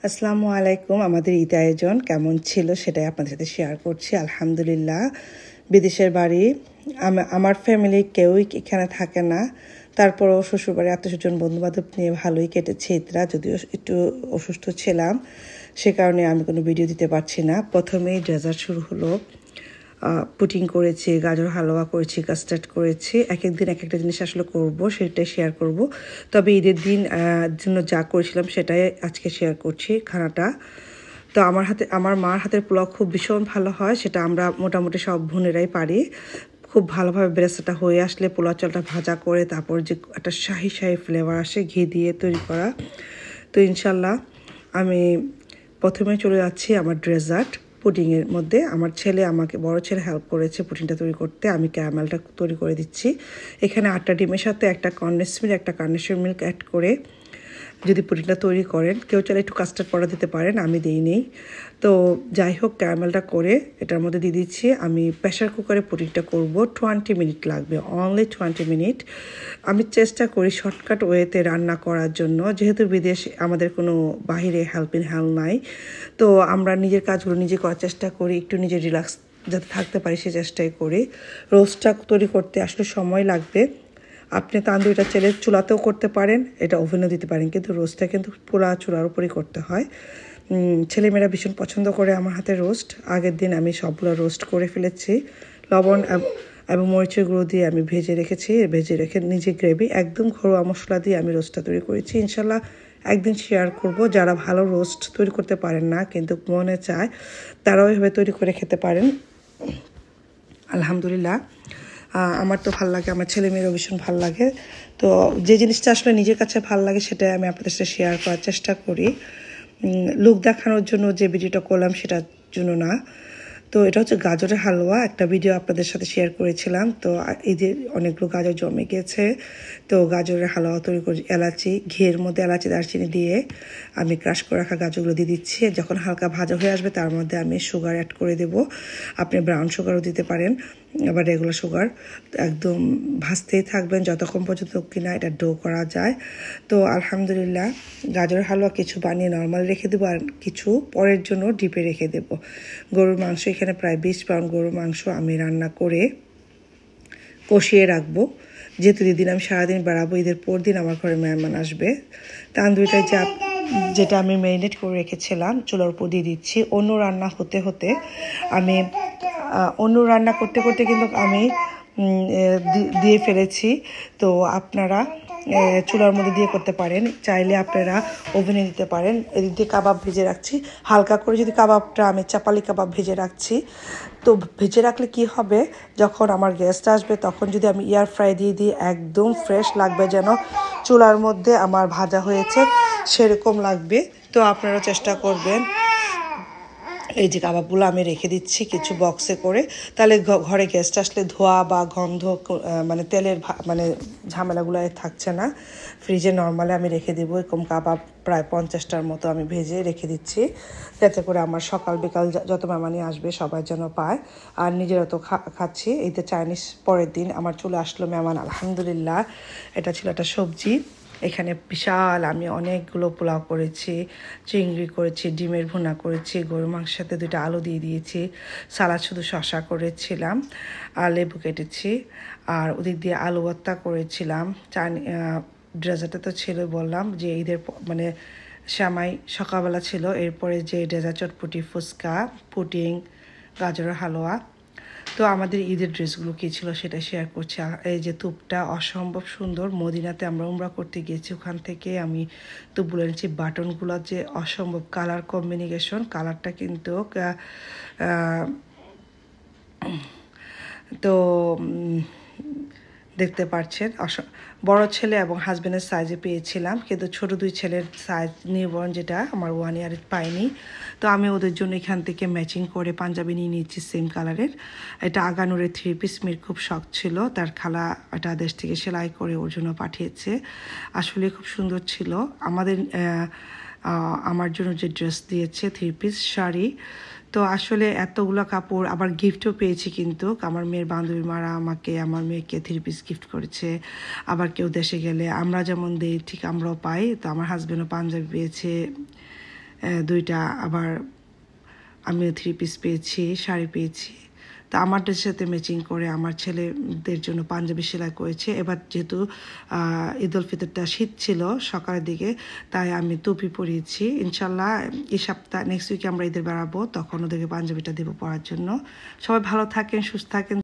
আসসালামু আলাইকুম। আমাদের ঈদ আয়োজন কেমন ছিল সেটাই আপনাদের সাথে শেয়ার করছি। আলহামদুলিল্লাহ, বিদেশের বাড়ি, আমার ফ্যামিলি কেউই এখানে থাকে না। তারপরও শ্বশুরবাড়ি আত্মীয়স্বজন বন্ধুবান্ধব নিয়ে ভালোই কেটেছে ঈদটা, যদিও একটু অসুস্থ ছিলাম, সে কারণে আমি কোনো ভিডিও দিতে পারছি না। প্রথমেই ডেজার্ট শুরু হলো। পুডিং করেছি, গাজর হালুয়া করেছি, কাস্টার্ড করেছি। এক এক দিন এক একটা জিনিস আসলে করব, সেটাই শেয়ার করব। তবে ঈদের দিন জন্য যা করেছিলাম সেটাই আজকে শেয়ার করছি খানাটা। তো আমার মার হাতের পোলাও খুব ভীষণ ভালো হয়, সেটা আমরা মোটামুটি সব বোনেরাই পারি। খুব ভালোভাবে বেরেস্তাটা হয়ে আসলে পোলাও চালটা ভাজা করে তারপর যে একটা শাহি ফ্লেভার আসে ঘি দিয়ে তৈরি করা। তো ইনশাল্লাহ আমি প্রথমে চলে যাচ্ছি আমার ডেজার্ট পুডিংয়ের মধ্যে। আমার বড় ছেলে হেল্প করেছে পুডিংটা তৈরি করতে, আমি ক্যারামেলটা তৈরি করে দিচ্ছি। এখানে 8টা ডিমের সাথে একটা কার্নেশন মিল্ক অ্যাড করে যদি পুডিংটা তৈরি করেন, কেউ চাইলে একটু কাস্টার্ড পাউডার দিতে পারেন, আমি দিইনি। তো যাই হোক, ক্যারামেলটা করে এটার মধ্যে দিয়ে দিচ্ছি। আমি প্রেশার কুকারে পুডিংটা করব, 20 মিনিট লাগবে, অনলি 20 মিনিট। আমি চেষ্টা করি শর্টকাট ওয়েতে রান্না করার জন্য, যেহেতু বিদেশ আমাদের কোনো বাহিরে হেল্পিং হ্যান্ড নাই। তো আমরা নিজের কাজগুলো নিজে করার চেষ্টা করি, একটু নিজে রিল্যাক্স যাতে থাকতে পারি সে চেষ্টাই করি। রোস্টটা তৈরি করতে আসলে সময় লাগবে। আপনি তান্দুরিটা চাইলে চুলাতেও করতে পারেন, এটা ওভেনও দিতে পারেন, কিন্তু রোস্টটা কিন্তু পুরা চুলার উপরই করতে হয়। ছেলেমেয়েরা ভীষণ পছন্দ করে আমার হাতে রোস্ট। আগের দিন আমি সবগুলো রোস্ট করে ফেলেছি, লবণ এবং মরিচের গুঁড়ো দিয়ে আমি ভেজে রেখে নিজে গ্রেভি একদম ঘরোয়া মশলা দিয়ে আমি রোস্টটা তৈরি করেছি। ইনশাল্লাহ একদিন শেয়ার করব। যারা ভালো রোস্ট তৈরি করতে পারেন না কিন্তু মনে চায়, তারাও এভাবে তৈরি করে খেতে পারেন। আলহামদুলিল্লাহ, আমার তো ভাল লাগে, আমার ছেলেমেয়েরও ভীষণ ভাল লাগে। তো যে জিনিসটা আসলে নিজের কাছে ভাল লাগে সেটাই আমি আপনাদের সাথে শেয়ার করার চেষ্টা করি। লুক দেখানোর জন্য যে ভিডিওটা করলাম সেটার জন্য না। তো এটা হচ্ছে গাজরের হালুয়া, একটা ভিডিও আপনাদের সাথে শেয়ার করেছিলাম। তো এই যে অনেকগুলো গাজর জমে গেছে, তো গাজরের হালুয়া তৈরি করে ঘিয়ের মধ্যে এলাচি দারচিনি দিয়ে আমি ক্রাশ করে রাখা গাজরগুলো দিয়ে দিচ্ছি। যখন হালকা ভাজা হয়ে আসবে তার মধ্যে আমি সুগার অ্যাড করে দেব। আপনি ব্রাউন সুগারও দিতে পারেন, আবার রেগুলার সুগার। একদম ভাজতেই থাকবেন যতক্ষণ পর্যন্ত কিনা এটা ডো করা যায়। তো আলহামদুলিল্লাহ, গাজরের হালুয়া কিছু বানিয়ে নর্মাল রেখে দেবো, আর কিছু পরের জন্য ডিপে রেখে দেবো। গরুর মাংস, এখানে প্রায় 20 পাউন্ড গরুর মাংস আমি রান্না করে কষিয়ে রাখবো, যেহেতু দিন আমি সারাদিন বেড়াবো। ঈদের পর দিন আমার ঘরে মেহমান আসবে। তান্দুরিটা যেটা আমি ম্যারিনেট করে রেখেছিলাম চুলার উপর দিয়ে দিচ্ছি। অন্য রান্না করতে করতে কিন্তু আমি দিয়ে ফেলেছি। তো আপনারা চুলার মধ্যে দিয়ে করতে পারেন, চাইলে আপনারা ওভেনে দিতে পারেন। এদিক দিয়ে কাবাব ভেজে রাখছি, হালকা করে যদি কাবাবটা আমি চাপালি কাবাব ভেজে রাখছি। তো ভেজে রাখলে কি হবে, যখন আমার গেস্ট আসবে তখন যদি আমি এয়ার ফ্রাই দিয়ে দিই, একদম ফ্রেশ লাগবে, যেন চুলার মধ্যে আমার ভাজা হয়েছে সেরকম লাগবে। তো আপনারা চেষ্টা করবেন। এই যে কাবাবগুলো আমি রেখে দিচ্ছি কিছু বক্সে করে, তাহলে ঘরে গেস্ট আসলে ধোয়া বা গন্ধ মানে তেলের ঝামেলাগুলো থাকছে না। ফ্রিজে নর্মালি আমি রেখে দেবো। এরকম কাবাব প্রায় 50টার মতো আমি ভেজে রেখে দিচ্ছি, যাতে করে আমার সকাল বিকাল যত মেহমানই আসবে সবাই যেন পায়। আর নিজেরা তো খাচ্ছি। এই যে চাইনিজ পরের দিন আমার চলে আসলো মেহমান, আলহামদুলিল্লাহ। এটা ছিল একটা সবজি। এখানে বিশাল আমি অনেকগুলো পোলাও করেছি, চিংড়ি করেছি, ডিমের ভুনা করেছি, গরুর মাংসের সাথে 2টা আলু দিয়ে দিয়েছি, সালাদ শুধু শসা করেছিলাম, আর লেবু কেটেছি, আর ওদিক দিয়ে আলু ভর্তা করেছিলাম। ডেজার্টে তো ছিল, বললাম যে ঈদের সেমাই সকালবেলা ছিল, এরপরে যে ডেজার্ট চটপটি, ফুচকা, পুডিং, গাজরের হালুয়া। তো আমাদের ঈদের ড্রেসগুলো কী ছিল সেটা শেয়ার করছি। এই যে তুপটা অসম্ভব সুন্দর, মদিনাতে আমরা উমরা করতে গিয়েছি, ওখান থেকে আমি তুপগুলো এনেছি। বাটনগুলো যে অসম্ভব কালার কম্বিনেশন, কালারটা কিন্তু তো দেখতে পাচ্ছেন। বড় ছেলে এবং হাজব্যান্ডের সাইজে পেয়েছিলাম, কিন্তু ছোট 2 ছেলের সাইজ নিউবর্ন যেটা আমার 1 ইয়ার পাইনি। তো আমি ওদের জন্য এখান থেকে ম্যাচিং করে পাঞ্জাবি নিয়ে নিয়েছি সেম কালারের। এটা আগানুরের 3 পিস, মেয়ের খুব শখ ছিল, তার খালা এটা দেশ থেকে সেলাই করে ওর জন্য পাঠিয়েছে। আসলে খুব সুন্দর ছিল। আমার জন্য যে ড্রেস দিয়েছে 3 পিস শাড়ি, তো আসলে এতগুলো কাপড়, আবার গিফটও পেয়েছি। কিন্তু আমার মেয়ের বান্ধবী মারা আমার মেয়েকে 3 পিস গিফট করেছে। আবার কেউ দেশে গেলে আমরা যেমন দেই ঠিক আমরাও পাই। তো আমার হাজব্যান্ডও পাঞ্জাবি পেয়েছে, দুইটা আবার আমিও 3 পিস পেয়েছি, শাড়ি পেয়েছি। তো আমার ড্রেসের সাথে ম্যাচিং করে আমার ছেলেদের জন্য পাঞ্জাবি সেলাই করেছে। এবার যেহেতু ঈদ উল ফিতরটা শীত ছিল সকালের দিকে, তাই আমি টুপি পরিয়েছি। ইনশাল্লাহ এই সপ্তাহ নেক্সট উইকে আমরা ঈদের বেড়াবো, তখন ওদেরকে পাঞ্জাবিটা দেবো পরার জন্য। সবাই ভালো থাকেন, সুস্থ থাকেন।